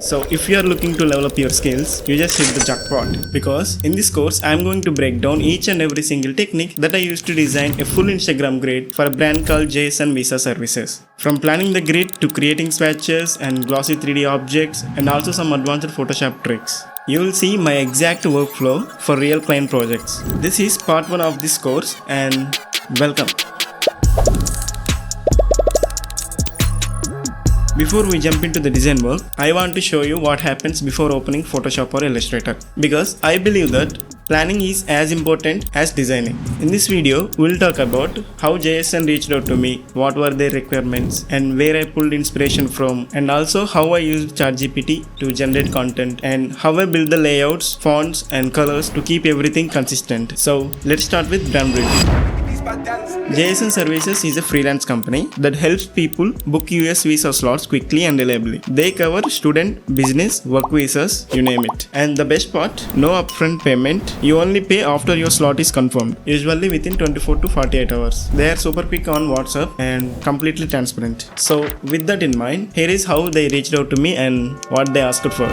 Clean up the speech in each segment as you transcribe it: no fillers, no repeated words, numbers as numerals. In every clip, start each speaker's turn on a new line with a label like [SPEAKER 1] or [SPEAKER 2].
[SPEAKER 1] So if you are looking to level up your skills, you just hit the jackpot, because in this course I am going to break down each and every single technique that I used to design a full Instagram grid for a brand called JSN Visa Services. From planning the grid to creating swatches and glossy 3D objects and also some advanced Photoshop tricks. You will see my exact workflow for real client projects. This is part 1 of this course and welcome. Before we jump into the design work, I want to show you what happens before opening Photoshop or Illustrator, because I believe that planning is as important as designing. In this video, we'll talk about how JSN reached out to me, what were their requirements, and where I pulled inspiration from, and also how I used ChatGPT to generate content, and how I build the layouts, fonts, and colors to keep everything consistent. So let's start with brand briefing. JSN Services is a freelance company that helps people book US visa slots quickly and reliably. They cover student, business, work visas, you name it. And the best part, no upfront payment. You only pay after your slot is confirmed, usually within 24 to 48 hours. They are super quick on WhatsApp and completely transparent. So with that in mind, here is how they reached out to me and what they asked for.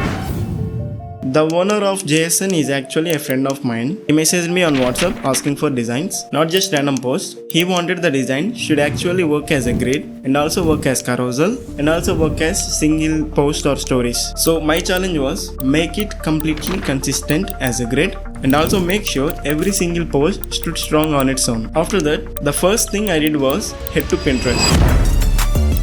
[SPEAKER 1] The owner of JSN is actually a friend of mine. He messaged me on WhatsApp asking for designs, not just random posts. He wanted the design should actually work as a grid and also work as carousel and also work as single post or stories. So my challenge was make it completely consistent as a grid and also make sure every single post stood strong on its own. After that, the first thing I did was head to Pinterest.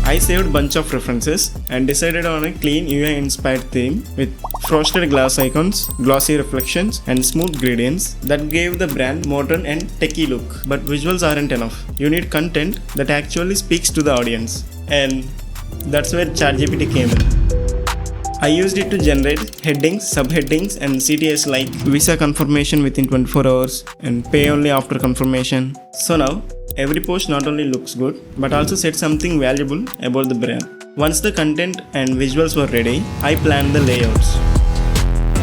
[SPEAKER 1] I saved bunch of references and decided on a clean UI inspired theme with frosted glass icons, glossy reflections and smooth gradients that gave the brand modern and techie look. But visuals aren't enough. You need content that actually speaks to the audience, and that's where ChatGPT came in. I used it to generate headings, subheadings and CTS like visa confirmation within 24 hours and pay only after confirmation. So now every post not only looks good but also said something valuable about the brand. Once the content and visuals were ready, I planned the layouts.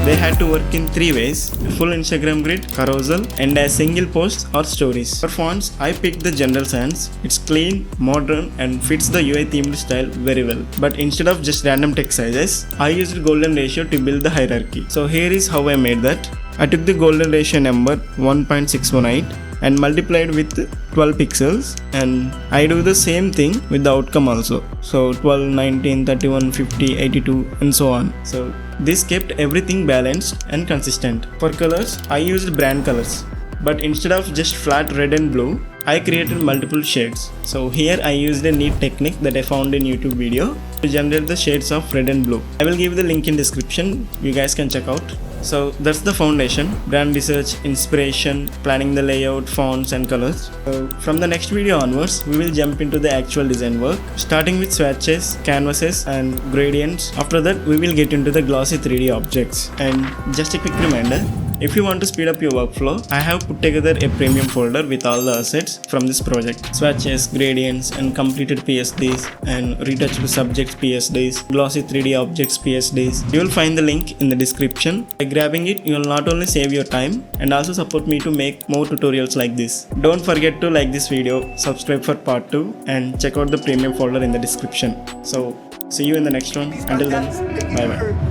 [SPEAKER 1] They had to work in 3 ways: a full Instagram grid, carousel, and as single posts or stories. For fonts, I picked the General Sans. It's clean, modern, and fits the UI themed style very well. But instead of just random text sizes, I used golden ratio to build the hierarchy. So here is how I made that. I took the golden ratio number 1.618 and multiplied with 12 pixels, and I do the same thing with the outcome also. So 12, 19, 31, 50, 82 and so on. So this kept everything balanced and consistent. For colors, I used brand colors, but instead of just flat red and blue, I created multiple shades. So here I used a neat technique that I found in YouTube video to generate the shades of red and blue. I will give the link in description, you guys can check out. So that's the foundation: brand research, inspiration, planning the layout, fonts and colors. So from the next video onwards, we will jump into the actual design work, starting with swatches, canvases and gradients. After that, we will get into the glossy 3D objects. And just a quick reminder, if you want to speed up your workflow, I have put together a premium folder with all the assets from this project: swatches, gradients and completed PSDs and retouched subjects PSDs, glossy 3D objects PSDs. You will find the link in the description. By grabbing it, you will not only save your time and also support me to make more tutorials like this. Don't forget to like this video, subscribe for part 2 and check out the premium folder in the description. So see you in the next one. Until then, bye bye.